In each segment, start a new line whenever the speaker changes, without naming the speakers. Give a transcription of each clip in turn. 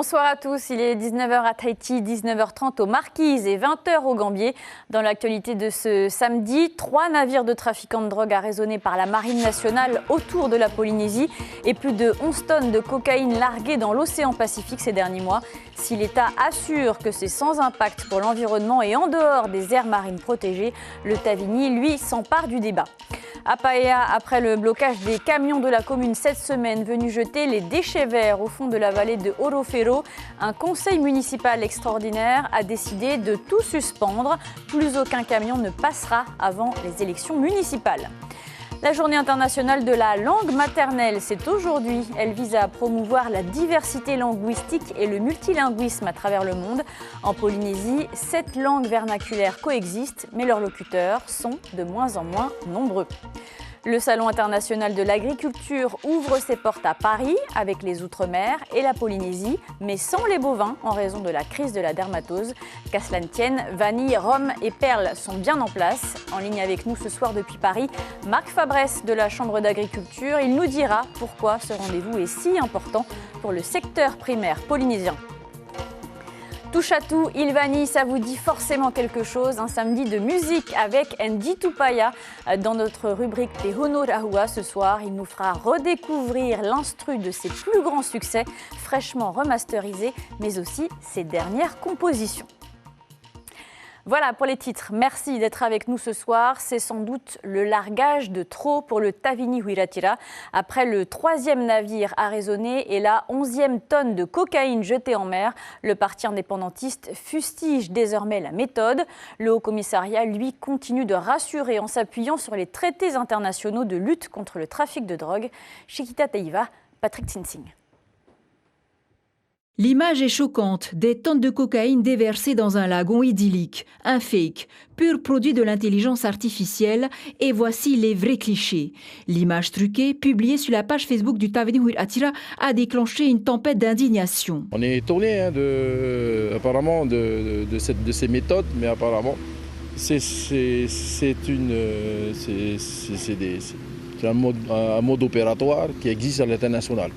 Bonsoir à tous, il est 19h à Tahiti, 19h30 aux Marquises et 20h au Gambier. Dans l'actualité de ce samedi, 3 navires de trafiquants de drogue arraisonnés par la Marine nationale autour de la Polynésie et plus de 11 tonnes de cocaïne larguées dans l'océan Pacifique ces derniers mois. Si l'État assure que c'est sans impact pour l'environnement et en dehors des aires marines protégées, le Tavini, lui, s'empare du débat. À Paea, après le blocage des camions de la commune cette semaine venus jeter les déchets verts au fond de la vallée de Orofero, un conseil municipal extraordinaire a décidé de tout suspendre. Plus aucun camion ne passera avant les élections municipales. La journée internationale de la langue maternelle, c'est aujourd'hui. Elle vise à promouvoir la diversité linguistique et le multilinguisme à travers le monde. En Polynésie, 7 langues vernaculaires coexistent, mais leurs locuteurs sont de moins en moins nombreux. Le Salon international de l'agriculture ouvre ses portes à Paris avec les Outre-mer et la Polynésie, mais sans les bovins en raison de la crise de la dermatose. Qu'à cela ne tienne, vanille, rhum et perles sont bien en place. En ligne avec nous ce soir depuis Paris, Marc Fabresse de la Chambre d'agriculture. Il nous dira pourquoi ce rendez-vous est si important pour le secteur primaire polynésien. Touche à tout, Ilvani, ça vous dit forcément quelque chose. Un samedi de musique avec Ndi Tupaya. Dans notre rubrique Les Honorahua ce soir, il nous fera redécouvrir l'instru de ses plus grands succès, fraîchement remasterisés, mais aussi ses dernières compositions. Voilà pour les titres. Merci d'être avec nous ce soir. C'est sans doute le largage de trop pour le Tavini Huiratira. Après le 3e navire arraisonné et la 11e tonne de cocaïne jetée en mer, le parti indépendantiste fustige désormais la méthode. Le Haut-Commissariat, lui, continue de rassurer en s'appuyant sur les traités internationaux de lutte contre le trafic de drogue. Chiquita Teiva, Patrick Tsinsing.
L'image est choquante, des tonnes de cocaïne déversées dans un lagon idyllique, un fake, pur produit de l'intelligence artificielle, et voici les vrais clichés. L'image truquée, publiée sur la page Facebook du Tavini Huiratira, a déclenché une tempête d'indignation.
On est étonné apparemment de ces méthodes, mais apparemment c'est un mode opératoire qui existe à l'international.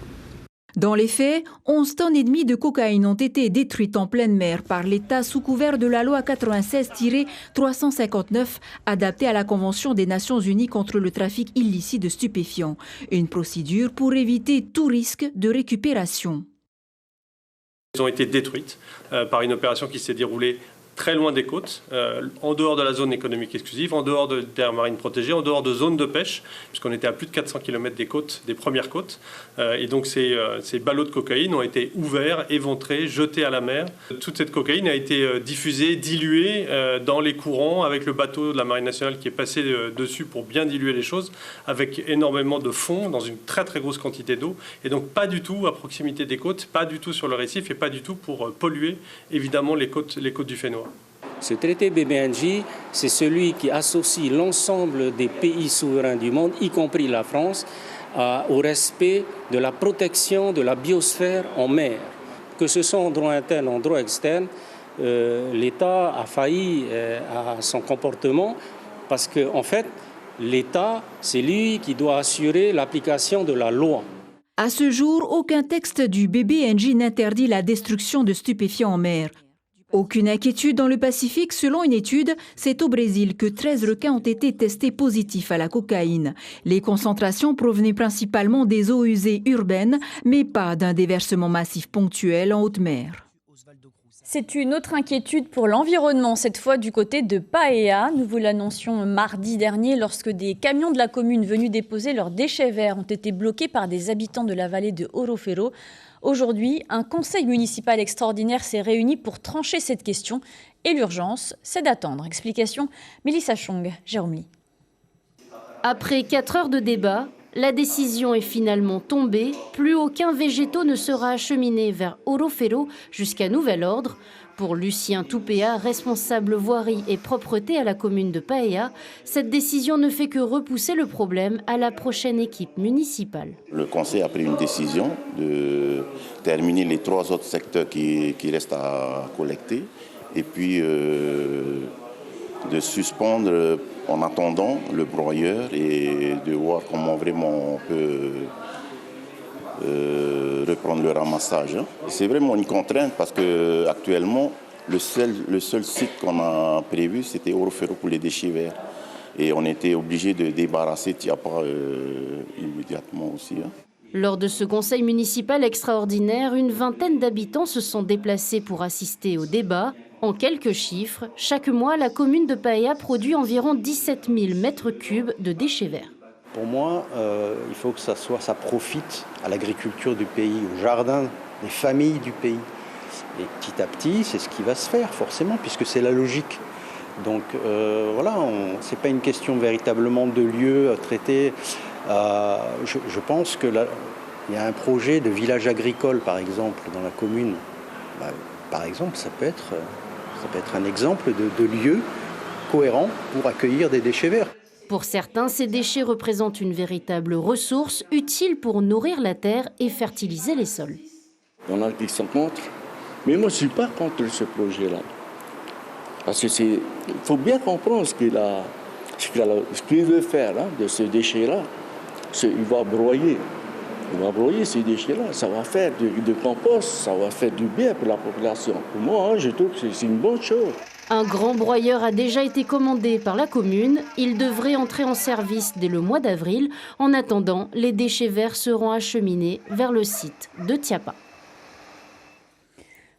Dans les faits, 11 tonnes et demie de cocaïne ont été détruites en pleine mer par l'État sous couvert de la loi 96-359 adaptée à la Convention des Nations Unies contre le trafic illicite de stupéfiants. Une procédure pour éviter tout risque de récupération.
Elles ont été détruites par une opération qui s'est déroulée très loin des côtes, en dehors de la zone économique exclusive, en dehors de terres marines protégées, en dehors de zones de pêche, puisqu'on était à plus de 400 km des côtes, des premières côtes. Et donc ces ballots de cocaïne ont été ouverts, éventrés, jetés à la mer. Toute cette cocaïne a été diffusée, diluée dans les courants, avec le bateau de la Marine nationale qui est passé dessus pour bien diluer les choses, avec énormément de fond, dans une très très grosse quantité d'eau. Et donc pas du tout à proximité des côtes, pas du tout sur le récif et pas du tout pour polluer évidemment les côtes du Fénois.
Ce traité BBNJ, c'est celui qui associe l'ensemble des pays souverains du monde, y compris la France, au respect de la protection de la biosphère en mer. Que ce soit en droit interne ou en droit externe, l'État a failli à son comportement parce qu'en fait, l'État, c'est lui qui doit assurer l'application de la loi.
À ce jour, aucun texte du BBNJ n'interdit la destruction de stupéfiants en mer. Aucune inquiétude dans le Pacifique. Selon une étude, c'est au Brésil que 13 requins ont été testés positifs à la cocaïne. Les concentrations provenaient principalement des eaux usées urbaines, mais pas d'un déversement massif ponctuel en haute mer.
C'est une autre inquiétude pour l'environnement, cette fois du côté de Paea. Nous vous l'annoncions mardi dernier lorsque des camions de la commune venus déposer leurs déchets verts ont été bloqués par des habitants de la vallée de Orofero. Aujourd'hui, un conseil municipal extraordinaire s'est réuni pour trancher cette question et l'urgence, c'est d'attendre. Explication, Mélissa Chong, Jérôme Lee.
Après 4 heures de débat, la décision est finalement tombée. Plus aucun végétaux ne sera acheminé vers Orofero jusqu'à nouvel ordre. Pour Lucien Toupéa, responsable voirie et propreté à la commune de Paea, cette décision ne fait que repousser le problème à la prochaine équipe municipale.
Le conseil a pris une décision de terminer les 3 autres secteurs qui restent à collecter et puis de suspendre en attendant le broyeur et de voir comment vraiment on peut reprendre le ramassage. C'est vraiment une contrainte parce qu'actuellement, le seul site qu'on a prévu, c'était Orofero pour les déchets verts. Et on était obligé de débarrasser Tiapa immédiatement aussi.
Lors de ce conseil municipal extraordinaire, une vingtaine d'habitants se sont déplacés pour assister au débat. En quelques chiffres, chaque mois, la commune de Paea produit environ 17 000 mètres cubes de déchets verts.
Pour moi, il faut que ça profite à l'agriculture du pays, au jardin des familles du pays. Et petit à petit, c'est ce qui va se faire forcément, puisque c'est la logique. Donc voilà, ce n'est pas une question véritablement de lieu à traiter. Je pense qu'il y a un projet de village agricole, par exemple, dans la commune. Par exemple, ça peut être un exemple de lieu cohérent pour accueillir des déchets verts.
Pour certains, ces déchets représentent une véritable ressource utile pour nourrir la terre et fertiliser les sols.
Il y en a qui sont contre, mais moi je ne suis pas contre ce projet-là. Parce qu'il faut bien comprendre ce qu'il veut faire de ce déchet-là. Il va broyer ces déchets-là. Ça va faire du compost, ça va faire du bien pour la population. Pour moi, je trouve que c'est une bonne chose.
Un grand broyeur a déjà été commandé par la commune. Il devrait entrer en service dès le mois d'avril. En attendant, les déchets verts seront acheminés vers le site de Tiapa.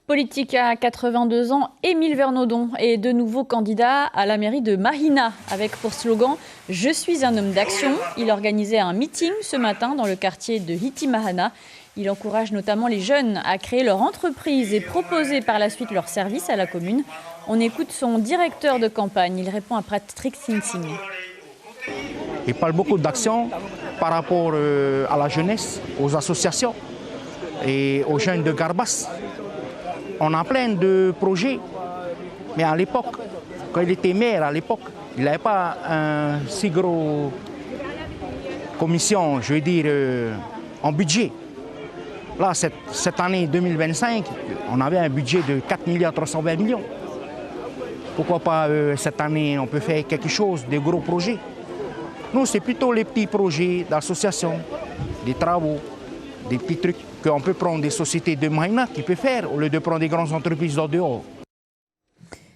Politique à 82 ans, Émile Vernaudon est de nouveau candidat à la mairie de Mahina avec pour slogan « Je suis un homme d'action ». Il organisait un meeting ce matin dans le quartier de Hitimahana. Il encourage notamment les jeunes à créer leur entreprise et proposer par la suite leurs services à la commune. On écoute son directeur de campagne. Il répond à Patrick Sinsing.
Il parle beaucoup d'action par rapport à la jeunesse, aux associations et aux jeunes de Garbas. On a plein de projets, mais à l'époque, quand il était maire, il n'avait pas un si gros commission, je veux dire, en budget. Là, cette année 2025, on avait un budget de 4 320 millions. Pourquoi pas cette année, on peut faire quelque chose, des gros projets. Nous, c'est plutôt les petits projets d'association, des travaux, des petits trucs qu'on peut prendre des sociétés de Mahina qui peuvent faire au lieu de prendre des grandes entreprises d'en dehors.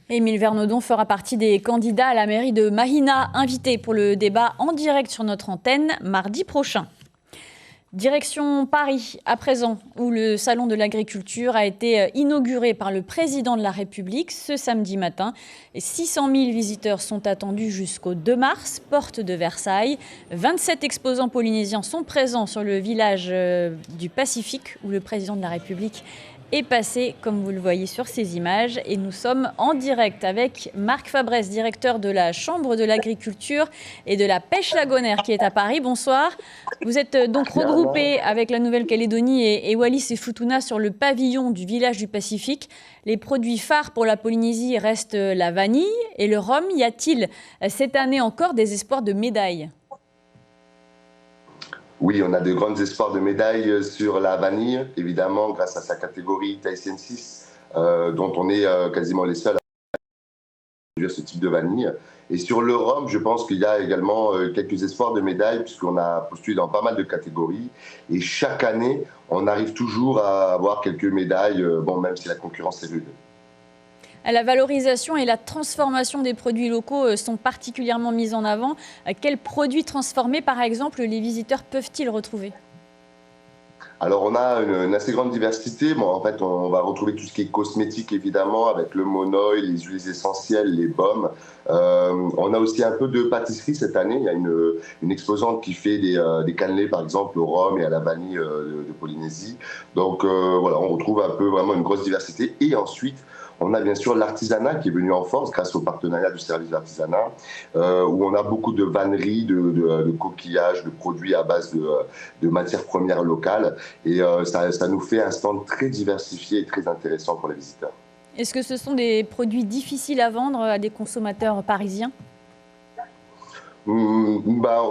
Émile Vernaudon fera partie des candidats à la mairie de Mahina, invités pour le débat en direct sur notre antenne mardi prochain. Direction Paris, à présent, où le Salon de l'agriculture a été inauguré par le président de la République ce samedi matin. 600 000 visiteurs sont attendus jusqu'au 2 mars, porte de Versailles. 27 exposants polynésiens sont présents sur le village du Pacifique, où le président de la République est passé, comme vous le voyez sur ces images. Et nous sommes en direct avec Marc Fabrès, directeur de la Chambre de l'agriculture et de la pêche lagonaire qui est à Paris. Bonsoir. Vous êtes donc regroupés avec la Nouvelle-Calédonie et Wallis et Futuna sur le pavillon du village du Pacifique. Les produits phares pour la Polynésie restent la vanille et le rhum. Y a-t-il cette année encore des espoirs de médailles ?
Oui, on a de grands espoirs de médailles sur la vanille, évidemment, grâce à sa catégorie Tyson 6, dont on est quasiment les seuls à produire ce type de vanille. Et sur le rhum, je pense qu'il y a également quelques espoirs de médailles, puisqu'on a postulé dans pas mal de catégories. Et chaque année, on arrive toujours à avoir quelques médailles, même si la concurrence est rude.
La valorisation et la transformation des produits locaux sont particulièrement mises en avant. Quels produits transformés, par exemple, les visiteurs peuvent-ils retrouver ?
Alors, on a une assez grande diversité. En fait, on va retrouver tout ce qui est cosmétique, évidemment, avec le monoeil, les huiles essentielles, les baumes. On a aussi un peu de pâtisserie cette année. Il y a une exposante qui fait des cannelés, par exemple, au rhum et à la vanille de Polynésie. Donc, voilà, on retrouve un peu vraiment une grosse diversité. Et ensuite, on a bien sûr l'artisanat qui est venu en force grâce au partenariat du service de l'artisanat, où on a beaucoup de vanneries, de coquillages, de produits à base de matières premières locales. Et ça nous fait un stand très diversifié et très intéressant pour les visiteurs.
Est-ce que ce sont des produits difficiles à vendre à des consommateurs parisiens ?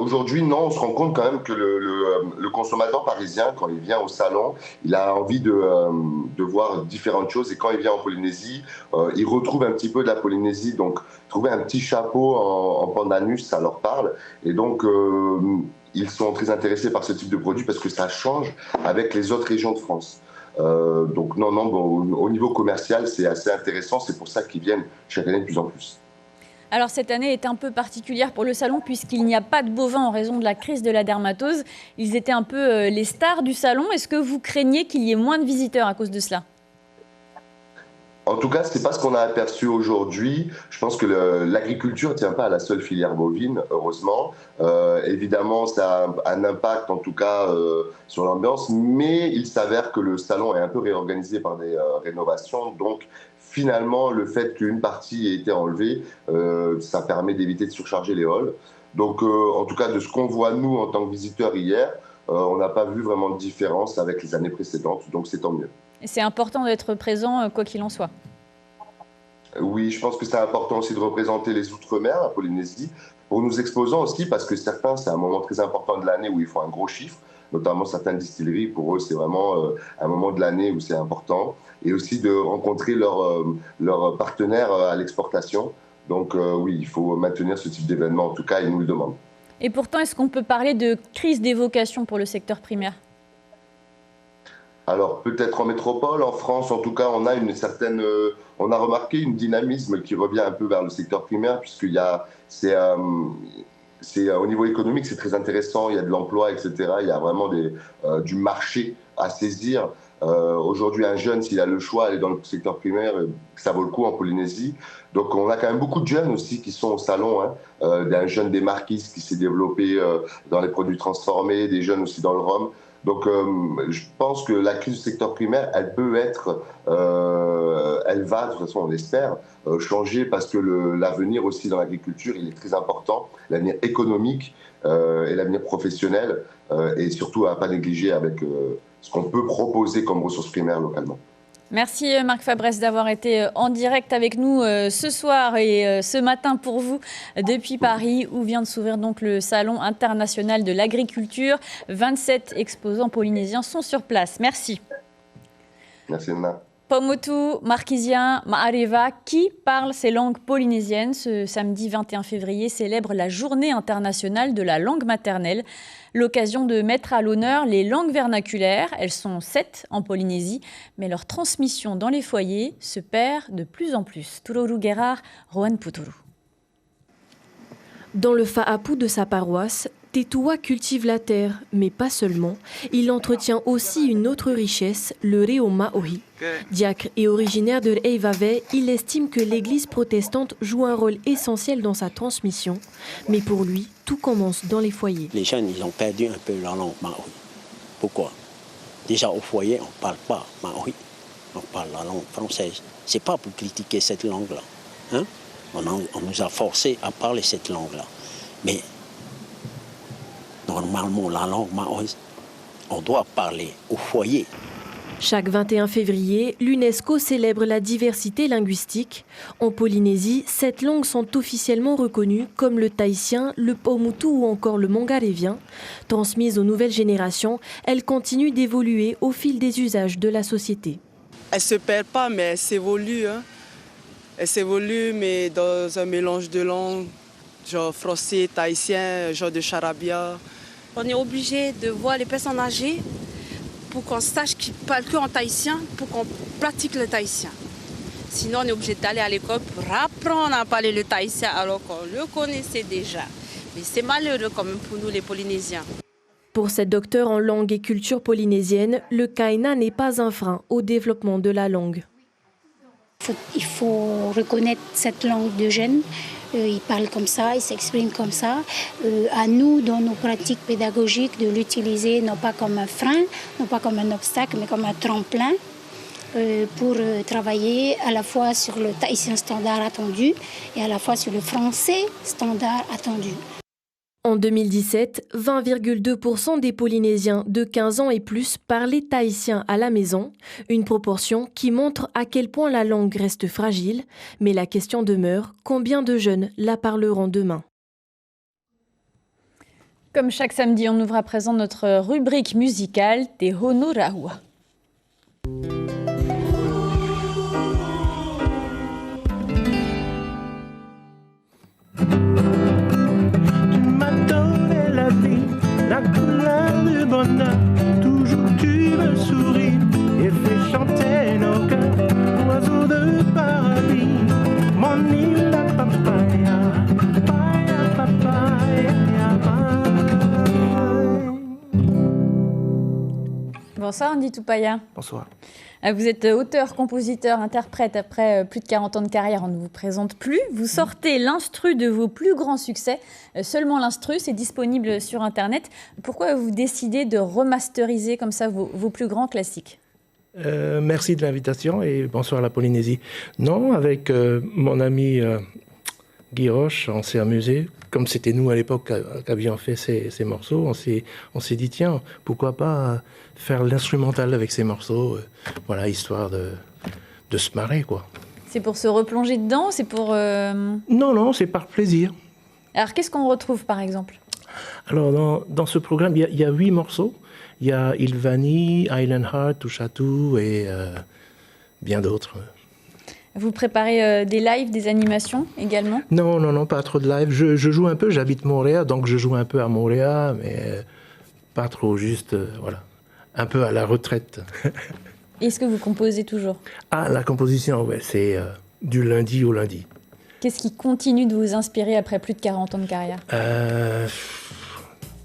Aujourd'hui, non, on se rend compte quand même que le consommateur parisien, quand il vient au salon, il a envie de voir différentes choses. Et quand il vient en Polynésie, il retrouve un petit peu de la Polynésie. Donc, trouver un petit chapeau en pandanus, ça leur parle. Et donc, ils sont très intéressés par ce type de produit parce que ça change avec les autres régions de France. Donc, au niveau commercial, c'est assez intéressant. C'est pour ça qu'ils viennent chaque année de plus en plus.
Alors cette année est un peu particulière pour le salon puisqu'il n'y a pas de bovins en raison de la crise de la dermatose. Ils étaient un peu les stars du salon. Est-ce que vous craignez qu'il y ait moins de visiteurs à cause de cela ?
En tout cas, ce n'est pas ce qu'on a aperçu aujourd'hui. Je pense que l'agriculture ne tient pas à la seule filière bovine, heureusement. Évidemment, ça a un impact, en tout cas, sur l'ambiance. Mais il s'avère que le salon est un peu réorganisé par des rénovations. Donc, finalement, le fait qu'une partie ait été enlevée, ça permet d'éviter de surcharger les halls. Donc, en tout cas, de ce qu'on voit, nous, en tant que visiteurs hier, on n'a pas vu vraiment de différence avec les années précédentes. Donc, c'est tant mieux.
Et c'est important d'être présent, quoi qu'il en soit.
Oui, je pense que c'est important aussi de représenter les Outre-mer, la Polynésie, pour nous exposant aussi, parce que certains, c'est un moment très important de l'année où ils font un gros chiffre, notamment certaines distilleries. Pour eux, c'est vraiment un moment de l'année où c'est important. Et aussi de rencontrer leurs partenaires à l'exportation. Donc oui, il faut maintenir ce type d'événement, en tout cas, ils nous le demandent.
Et pourtant, est-ce qu'on peut parler de crise des vocations pour le secteur primaire ?
Alors peut-être en métropole, en France, en tout cas, on a remarqué une dynamisme qui revient un peu vers le secteur primaire, puisqu'il y a, au niveau économique, c'est très intéressant, il y a de l'emploi, etc. Il y a vraiment du marché à saisir. Aujourd'hui, un jeune, s'il a le choix d'aller dans le secteur primaire, ça vaut le coup en Polynésie. Donc on a quand même beaucoup de jeunes aussi qui sont au salon, d'un jeune des Marquises qui s'est développé dans les produits transformés, des jeunes aussi dans le rhum. Donc, je pense que la crise du secteur primaire, elle peut être, elle va, de toute façon, on l'espère, changer parce que l'avenir aussi dans l'agriculture, il est très important, l'avenir économique et l'avenir professionnel, et surtout à ne pas négliger avec ce qu'on peut proposer comme ressources primaires localement.
Merci Marc Fabresse d'avoir été en direct avec nous ce soir et ce matin pour vous depuis Paris où vient de s'ouvrir donc le Salon international de l'agriculture. 27 exposants polynésiens sont sur place. Merci.
Merci Anna.
Pomotu Marquisien Ma'areva, qui parle ces langues polynésiennes, ce samedi 21 février célèbre la Journée internationale de la langue maternelle. L'occasion de mettre à l'honneur les langues vernaculaires. Elles sont 7 en Polynésie, mais leur transmission dans les foyers se perd de plus en plus. Turoru Gerard, Rohan Puturu.
Dans le fa'apu de sa paroisse, Tetua cultive la terre, mais pas seulement. Il entretient aussi une autre richesse, le reo maori. Diacre et originaire de Reivave, il estime que l'église protestante joue un rôle essentiel dans sa transmission. Mais pour lui, tout commence dans les foyers.
Les jeunes, ils ont perdu un peu la langue maori. Pourquoi? Déjà au foyer, on ne parle pas maori. On parle la langue française. Ce n'est pas pour critiquer cette langue-là. Hein? On nous a forcés à parler cette langue-là. Mais normalement, la langue maori, on doit parler au foyer.
Chaque 21 février, l'UNESCO célèbre la diversité linguistique. En Polynésie, 7 langues sont officiellement reconnues comme le tahitien, le pomotu ou encore le mangarévien. Transmises aux nouvelles générations, elles continuent d'évoluer au fil des usages de la société.
Elle ne se perd pas, mais elle s'évolue. Elle s'évolue, mais dans un mélange de langues, genre français, tahitien, genre de charabia.
On est obligé de voir les personnes âgées pour qu'on sache qu'ils ne parlent qu'en tahitien, pour qu'on pratique le tahitien. Sinon, on est obligé d'aller à l'école pour apprendre à parler le tahitien alors qu'on le connaissait déjà. Mais c'est malheureux quand même pour nous, les Polynésiens.
Pour cette docteure en langue et culture polynésienne, le kaina n'est pas un frein au développement de la langue.
Il faut reconnaître cette langue de jeunes. Ils parlent comme ça, ils s'expriment comme ça. À nous, dans nos pratiques pédagogiques, de l'utiliser non pas comme un frein, non pas comme un obstacle, mais comme un tremplin pour travailler à la fois sur le tahitien standard attendu et à la fois sur le français standard attendu.
En 2017, 20,2% des Polynésiens de 15 ans et plus parlaient tahitien à la maison, une proportion qui montre à quel point la langue reste fragile, mais la question demeure, combien de jeunes la parleront demain ?
Comme chaque samedi, on ouvre à présent notre rubrique musicale Te Honoraua.
La couleur du bonheur, toujours tu me souris et fais chanter nos cœurs, oiseaux de paradis, mon île la papaya, papaya, papaya.
Bonsoir Andy Tupaya.
Bonsoir.
Vous êtes auteur, compositeur, interprète. Après plus de 40 ans de carrière, on ne vous présente plus. Vous sortez l'instru de vos plus grands succès. Seulement l'instru, c'est disponible sur Internet. Pourquoi vous décidez de remasteriser comme ça vos plus grands classiques ?
Merci de l'invitation et bonsoir à la Polynésie. Non, avec mon ami Guy Roche, on s'est amusé. Comme c'était nous à l'époque qui avions fait ces morceaux, on s'est dit tiens, pourquoi pas faire l'instrumental avec ces morceaux, voilà, histoire de se marrer, quoi.
C'est pour se replonger dedans, c'est pour...
Non, c'est par plaisir.
Alors, qu'est-ce qu'on retrouve, par exemple ?
Alors, dans ce programme, il y a 8 morceaux. Il y a Ilvani, Island Heart, Touchatou et bien d'autres.
Vous préparez des lives, des animations également ?
Non, pas trop de live. Je joue un peu, j'habite Montréal, donc je joue un peu à Montréal, mais pas trop, juste, voilà, un peu à la retraite.
Est-ce que vous composez toujours ?
Ah, la composition, ouais, c'est du lundi au lundi.
Qu'est-ce qui continue de vous inspirer après plus de 40 ans de carrière ?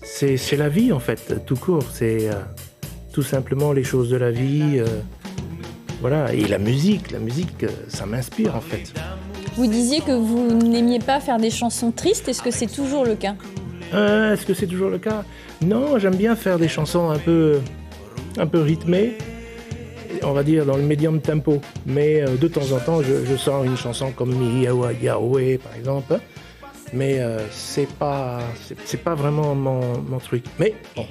C'est la vie, en fait, tout court. C'est tout simplement les choses de la vie. Voilà, et la musique, ça m'inspire, en fait.
Vous disiez que vous n'aimiez pas faire des chansons tristes. Est-ce que c'est toujours le cas ?
Est-ce que c'est toujours le cas ? Non, j'aime bien faire des chansons un peu rythmées, on va dire dans le médium tempo. Mais de temps en temps, je sors une chanson comme Yawa Yahweh, par exemple. Mais c'est pas vraiment mon truc. Mais bon,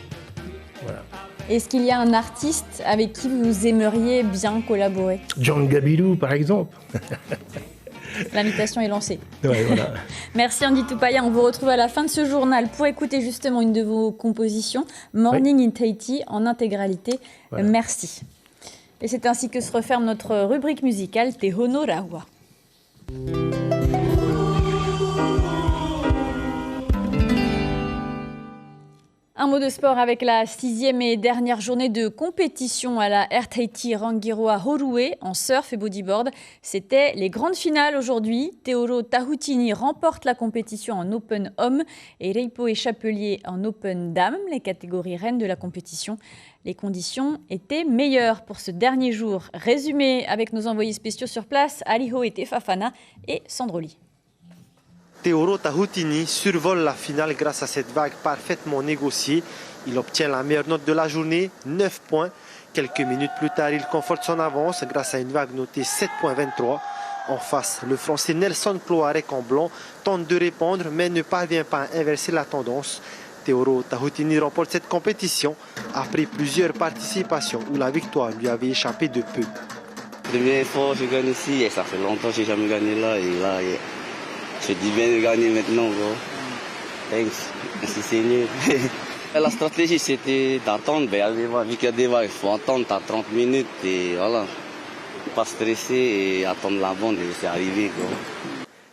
voilà.
Est-ce qu'il y a un artiste avec qui vous aimeriez bien collaborer ?
John Gabilou, par exemple.
L'invitation est lancée.
Ouais, voilà.
Merci Andy Tupaya. On vous retrouve à la fin de ce journal pour écouter justement une de vos compositions, Morning in Tahiti, en intégralité. Voilà. Merci. Et c'est ainsi que se referme notre rubrique musicale Te Honoraua. Un mot de sport avec la 6e et dernière journée de compétition à la Air Tahiti Rangiroa Horué en surf et bodyboard. C'était les grandes finales aujourd'hui. Teoro Tahutini remporte la compétition en Open Homme et Reipo et Chapelier en Open Dame, les catégories reines de la compétition. Les conditions étaient meilleures pour ce dernier jour. Résumé avec nos envoyés spéciaux sur place, Aliho et Tefafana et Sandroli.
Teoro Tahutini survole la finale grâce à cette vague parfaitement négociée. Il obtient la meilleure note de la journée, 9 points. Quelques minutes plus tard, il conforte son avance grâce à une vague notée 7.23. En face, le Français Nelson Cloarec en blanc tente de répondre mais ne parvient pas à inverser la tendance. Teoro Tahutini remporte cette compétition après plusieurs participations où la victoire lui avait échappé de peu.
Première fois que je gagne ici, et ça fait longtemps que je n'ai jamais gagné là. Et là, je dis bien de gagner maintenant, bro. Thanks. Merci Seigneur. La stratégie, c'était d'attendre. Vu qu'il y a des vagues, il faut attendre. T'as 30 minutes et voilà. Pas stresser et attendre la bande et c'est arrivé, bro.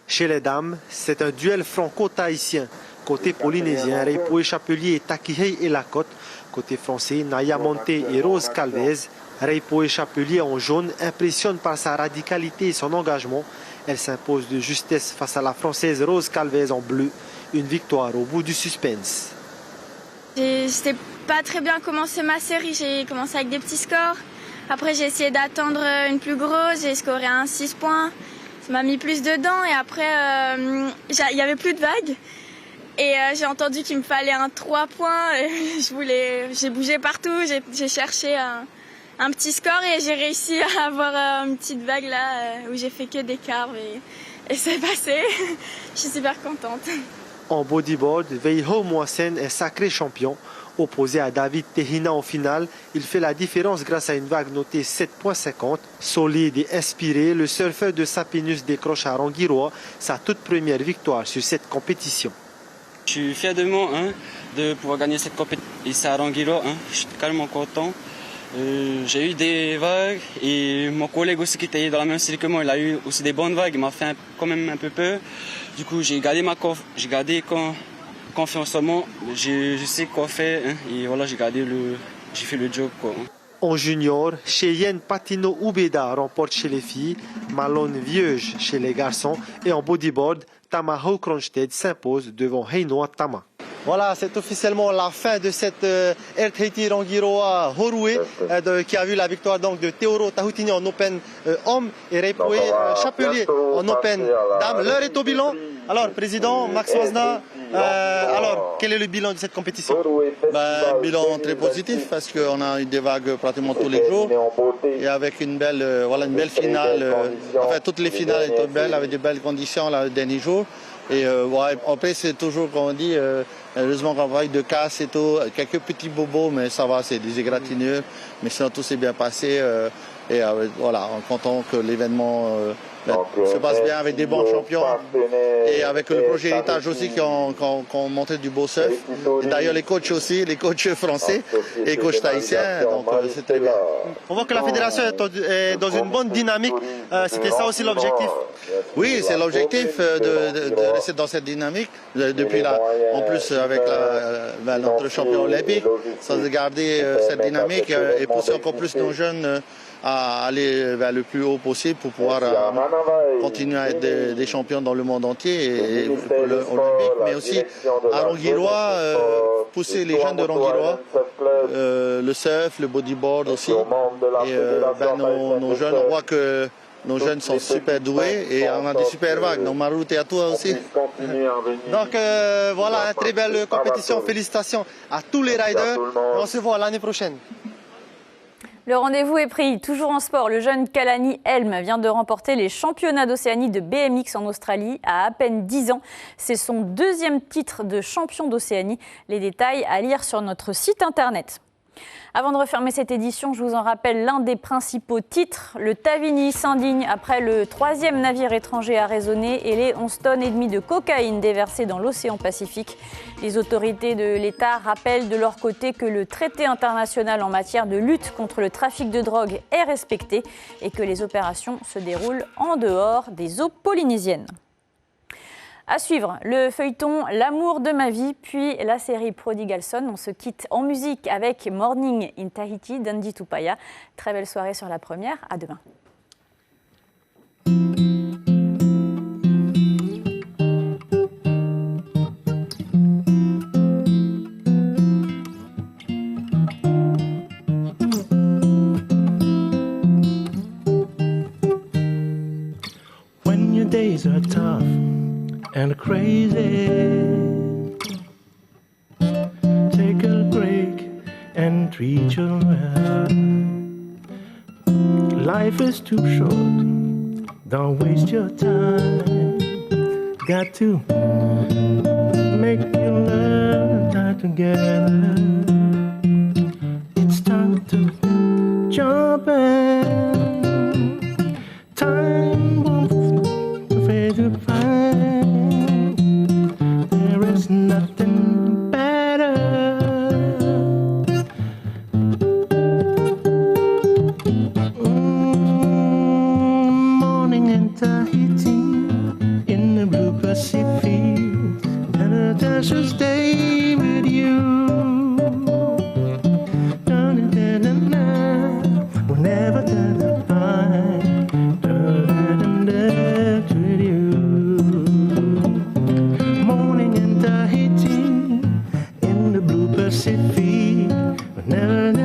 Chez les dames, c'est un duel franco-tahitien. Côté polynésien, Reipo et Chapelier et Takihei et Lacote. Côté français, Naya Monte et Rose Calvez. Reipo et Chapelier en jaune impressionnent par sa radicalité et son engagement. Elle s'impose de justesse face à la Française Rose Calvez en bleu. Une victoire au bout du suspense.
J'étais pas très bien commencé ma série. J'ai commencé avec des petits scores. Après, j'ai essayé d'attendre une plus grosse. J'ai scoré un 6 points. Ça m'a mis plus dedans. Et après, il n'y avait plus de vagues. Et j'ai entendu qu'il me fallait un 3 points. J'ai bougé partout. J'ai cherché un petit score et j'ai réussi à avoir une petite vague là où j'ai fait que des carves et c'est passé. Je suis super contente.
En bodyboard, Veiho Moasen est sacré champion. Opposé à David Tehina en finale, il fait la différence grâce à une vague notée 7.50. Solide et inspiré, le surfeur de Sapinus décroche à Rangiroa sa toute première victoire sur cette compétition.
Je suis fier de moi, de pouvoir gagner cette compétition ici à Rangiroa. Je suis carrément content. J'ai eu des vagues et mon collègue aussi qui était dans la même série que moi, il a eu aussi des bonnes vagues. Il m'a fait quand même un peu peur. Du coup, j'ai gardé confiance en moi. Je sais quoi faire et voilà, j'ai fait le job, quoi.
En junior, Cheyenne Patino Ubeda remporte chez les filles, Malone Vieuge chez les garçons et en bodyboard, Tama Haukronstedt s'impose devant Heinoa Tama. Voilà, c'est officiellement la fin de cette RTT Rangiroa Horoué qui a vu la victoire donc de Teoro Tahutini en Open homme et Repoué Chapelier en Open dame. L'heure est au bilan. Alors, président Max Wazna, alors quel est le bilan de cette compétition?
Bilan très positif parce qu'on a eu des vagues pratiquement tous les jours et avec une belle finale. Enfin, toutes les finales étaient belles avec de belles conditions le dernier jour. Et après, c'est toujours, comme on dit, heureusement qu'on va de casse et tout, quelques petits bobos, mais ça va, c'est des égratignures. Mais sinon, tout s'est bien passé. Et voilà, on est content que l'événement se passe bien avec des bons champions. Et avec le projet héritage aussi qui ont montré du beau surf. Et d'ailleurs, les coachs aussi, les coachs français et les coachs tahitiens. Donc, c'est très bien.
On voit que la fédération est dans une bonne dynamique. C'était ça aussi l'objectif?
Oui, c'est l'objectif de rester dans cette dynamique. Depuis là, en plus avec notre champion olympique, ça de garder cette dynamique et pousser encore plus nos jeunes à aller vers le plus haut possible pour pouvoir continuer à être des champions dans le monde entier et olympique, mais aussi à Rangiroa, pousser les jeunes de Rangiroa, le surf, le bodyboard aussi. Et nos jeunes, on voit que nos jeunes sont super doués et on a des super vagues. Donc Marout et à toi aussi.
Donc voilà, une très belle compétition. Félicitations à tous les riders. On se voit l'année prochaine.
Le rendez-vous est pris. Toujours en sport, le jeune Kalani Helm vient de remporter les championnats d'Océanie de BMX en Australie à peine 10 ans. C'est son deuxième titre de champion d'Océanie. Les détails à lire sur notre site internet. Avant de refermer cette édition, je vous en rappelle l'un des principaux titres. Le Tavini s'indigne après le 3e navire étranger arraisonné et les 11 tonnes et demie de cocaïne déversées dans l'océan Pacifique. Les autorités de l'État rappellent de leur côté que le traité international en matière de lutte contre le trafic de drogue est respecté et que les opérations se déroulent en dehors des eaux polynésiennes. À suivre, le feuilleton L'amour de ma vie, puis la série Prodigal Son. On se quitte en musique avec Morning in Tahiti d'Andy Tupaya. Très belle soirée sur la première, à demain.
When your days are tough and crazy, take a break and treat you well. Life is too short, don't waste your time. Got to make you learn time together. It's time to jump in. Time won't fade to find. There is nothing better. Morning in Tahiti, in the blue Pacific, and I should stay with you. We'll never turn the pine. With you. Morning in Tahiti, in the blue Pacific, but never to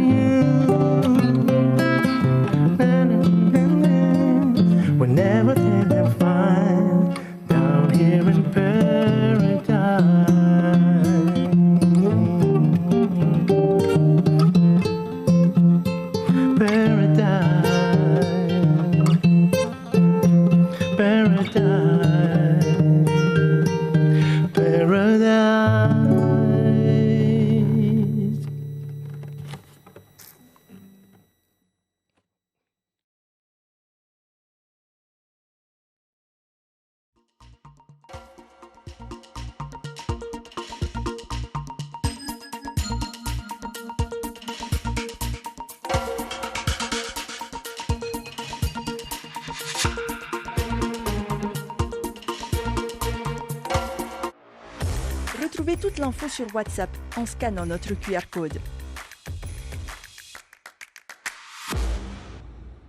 you. We're never gonna find down here in paradise.
Retrouvez toute l'info sur WhatsApp en scannant notre QR code.